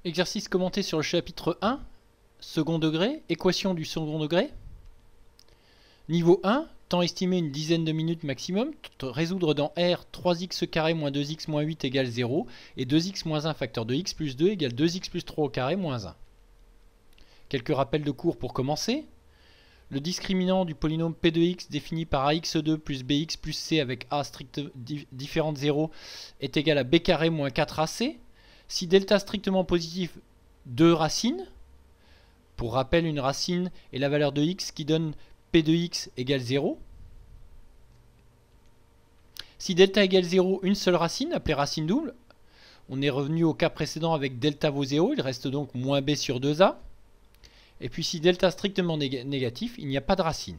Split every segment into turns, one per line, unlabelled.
Exercice commenté sur le chapitre 1, second degré, équation du second degré. Niveau 1, temps estimé une dizaine de minutes maximum, résoudre dans R 3x carré moins 2x moins 8 égale 0 et 2x moins 1 facteur de x plus 2 égale 2x plus 3 au carré moins 1. Quelques rappels de cours pour commencer. Le discriminant du polynôme p de x défini par ax2 plus bx plus c avec a strict différent de 0 est égal à b carré moins 4ac. Si delta strictement positif, 2 racines. Pour rappel, une racine est la valeur de x qui donne p de x égale 0. Si delta égale 0, une seule racine, appelée racine double. On est revenu au cas précédent avec delta vaut 0, il reste donc moins b sur 2a. Et puis si delta strictement négatif, il n'y a pas de racine.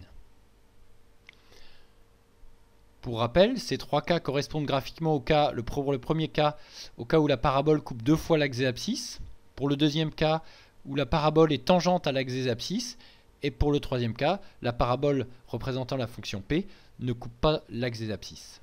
Pour rappel, ces trois cas correspondent graphiquement au cas, pour le premier cas, au cas où la parabole coupe deux fois l'axe des abscisses. Pour le deuxième cas, où la parabole est tangente à l'axe des abscisses. Et pour le troisième cas, la parabole représentant la fonction P ne coupe pas l'axe des abscisses.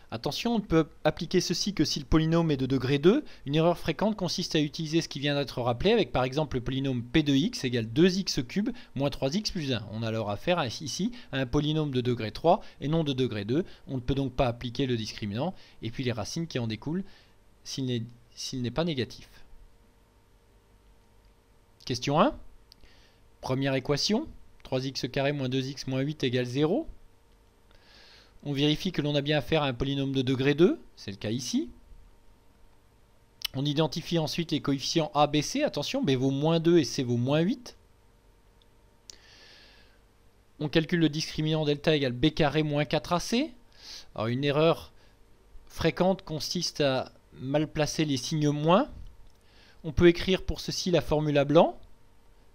Attention, on ne peut appliquer ceci que si le polynôme est de degré 2. Une erreur fréquente consiste à utiliser ce qui vient d'être rappelé avec par exemple le polynôme p de x égale 2x cube moins 3x plus 1. On a alors affaire ici à un polynôme de degré 3 et non de degré 2. On ne peut donc pas appliquer le discriminant et puis les racines qui en découlent s'il n'est pas négatif. Question 1. Première équation, 3x carré moins 2x moins 8 égale 0. On vérifie que l'on a bien affaire à un polynôme de degré 2, c'est le cas ici. On identifie ensuite les coefficients a, b, c. Attention, b vaut moins 2 et c vaut moins 8. On calcule le discriminant delta égale b carré moins 4ac. Alors une erreur fréquente consiste à mal placer les signes moins. On peut écrire pour ceci la formule à blanc.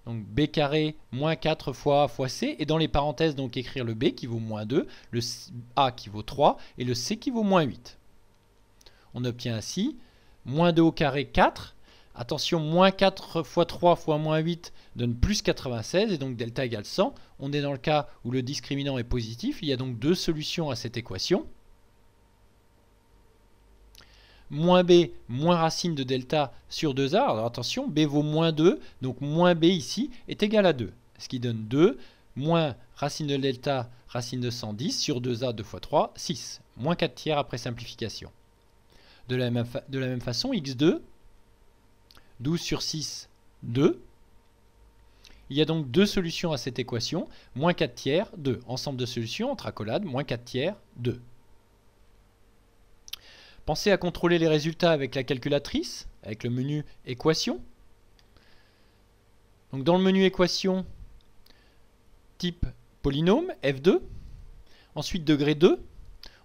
Donc b carré moins 4 fois a fois c. Et dans les parenthèses, donc écrire le b qui vaut moins 2, le a qui vaut 3 et le c qui vaut moins 8. On obtient ainsi moins 2 au carré 4. Attention, moins 4 fois 3 fois moins 8 donne plus 96 et donc delta égale 100. On est dans le cas où le discriminant est positif. Il y a donc deux solutions à cette équation. Moins b, moins racine de delta sur 2a. Alors attention, b vaut moins 2, donc moins b ici est égal à 2. Ce qui donne 2, moins racine de delta, racine de 110 sur 2a, 2 fois 3, 6. Moins 4 tiers après simplification. De la même façon, x2, 12 sur 6, 2. Il y a donc deux solutions à cette équation. Moins 4 tiers, 2. Ensemble de solutions entre accolades, moins 4 tiers, 2. Pensez à contrôler les résultats avec la calculatrice, avec le menu équation. Donc dans le menu équation, type polynôme, f2. Ensuite degré 2.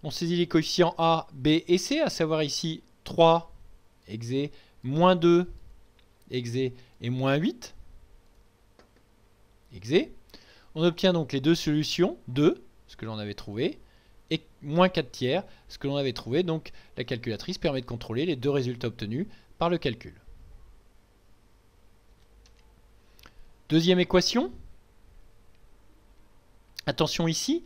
On saisit les coefficients a, b et c, à savoir ici 3, exé, moins 2, exé, et moins 8, exé. On obtient donc les deux solutions, 2, ce que l'on avait trouvé, et moins 4 tiers, ce que l'on avait trouvé. Donc la calculatrice permet de contrôler les deux résultats obtenus par le calcul. Deuxième équation. Attention ici,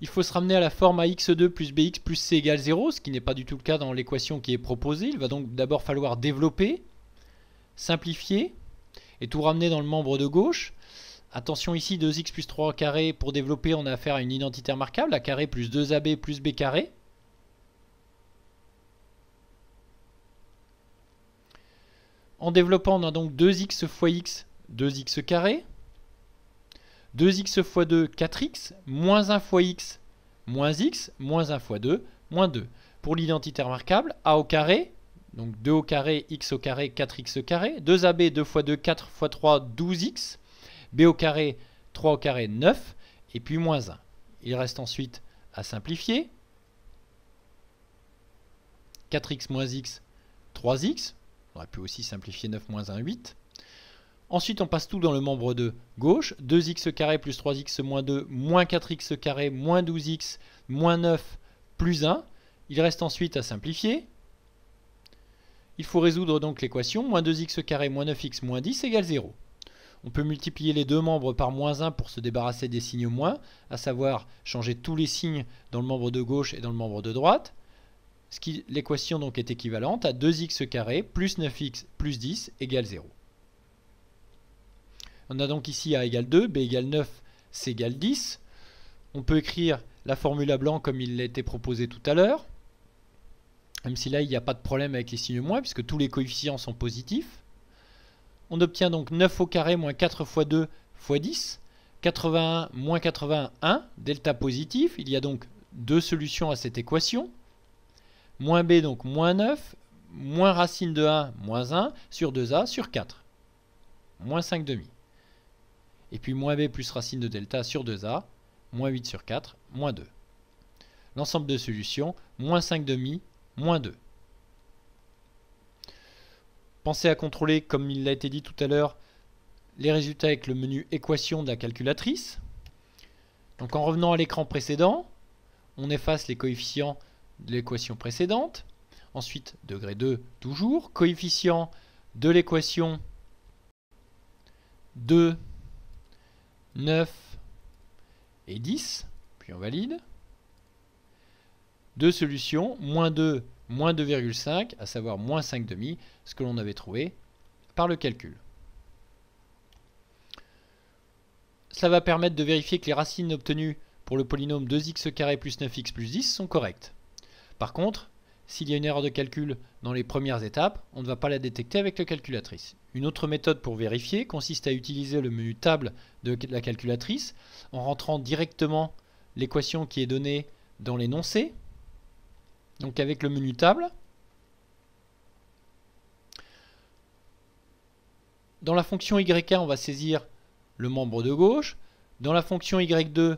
il faut se ramener à la forme ax2 plus bx plus c égale 0, ce qui n'est pas du tout le cas dans l'équation qui est proposée. Il va donc d'abord falloir développer, simplifier, et tout ramener dans le membre de gauche. Attention ici, 2x plus 3 au carré, pour développer, on a affaire à une identité remarquable, a carré plus 2ab plus b carré. En développant, on a donc 2x fois x, 2x carré. 2x fois 2, 4x, moins 1 fois x, moins 1 fois 2, moins 2. Pour l'identité remarquable, a au carré, donc 2 au carré, x au carré, 4x au carré. 2ab, 2 fois 2, 4 fois 3, 12x. b au carré, 3 au carré, 9, et puis moins 1. Il reste ensuite à simplifier. 4x moins x, 3x. On aurait pu aussi simplifier 9 moins 1, 8. Ensuite, on passe tout dans le membre de gauche. 2x carré plus 3x moins 2, moins 4x carré, moins 12x, moins 9, plus 1. Il reste ensuite à simplifier. Il faut résoudre donc l'équation. Moins 2x carré, moins 9x, moins 10 égale 0. On peut multiplier les deux membres par moins 1 pour se débarrasser des signes moins, à savoir changer tous les signes dans le membre de gauche et dans le membre de droite. L'équation donc est équivalente à 2x carré plus 9x plus 10 égale 0. On a donc ici A égale 2, B égale 9, C égale 10. On peut écrire la formule à blanc comme il a été proposé tout à l'heure. Même si là, il n'y a pas de problème avec les signes moins, puisque tous les coefficients sont positifs. On obtient donc 9 au carré moins 4 fois 2 fois 10. 81 moins 81, delta positif. Il y a donc deux solutions à cette équation. Moins b, donc moins 9, moins racine de 1, moins 1, sur 2a, sur 4. Moins 5 demi. Et puis moins b plus racine de delta sur 2a, moins 8 sur 4, moins 2. L'ensemble de solutions, moins 5 demi, moins 2. Pensez à contrôler, comme il a été dit tout à l'heure, les résultats avec le menu équation de la calculatrice. Donc en revenant à l'écran précédent, on efface les coefficients de l'équation précédente. Ensuite, degré 2 toujours. Coefficient de l'équation 2, 9 et 10. Puis on valide. Deux solutions, moins 2, moins 2,5, à savoir moins 5 demi, ce que l'on avait trouvé par le calcul. Cela va permettre de vérifier que les racines obtenues pour le polynôme 2x carré plus 9x plus 10 sont correctes. Par contre, s'il y a une erreur de calcul dans les premières étapes, on ne va pas la détecter avec la calculatrice. Une autre méthode pour vérifier consiste à utiliser le menu table de la calculatrice en rentrant directement l'équation qui est donnée dans l'énoncé. Donc avec le menu table, dans la fonction y1, on va saisir le membre de gauche. Dans la fonction y2,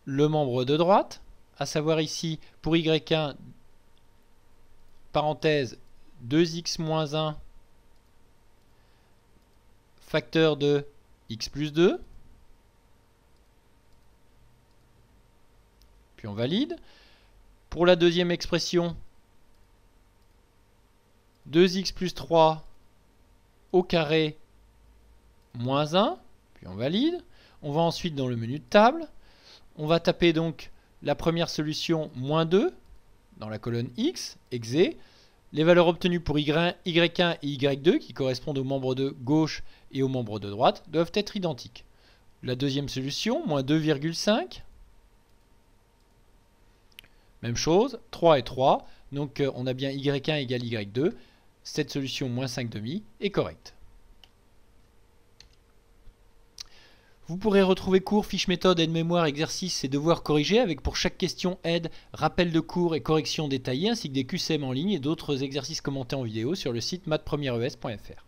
le membre de droite. À savoir ici, pour y1, parenthèse, 2x moins 1, facteur de x plus 2. Puis on valide. Pour la deuxième expression, 2x plus 3 au carré moins 1. Puis on valide. On va ensuite dans le menu de table. On va taper donc la première solution moins 2 dans la colonne X, exe. Les valeurs obtenues pour Y1 et Y2, qui correspondent aux membres de gauche et aux membres de droite, doivent être identiques. La deuxième solution, moins 2,5. Même chose, 3 et 3. Donc on a bien Y1 égale Y2. Cette solution, moins 5 demi, est correcte. Vous pourrez retrouver cours, fiches méthode, aide-mémoire, exercices et devoirs corrigés avec pour chaque question aide, rappel de cours et corrections détaillées ainsi que des QCM en ligne et d'autres exercices commentés en vidéo sur le site maths1res.fr.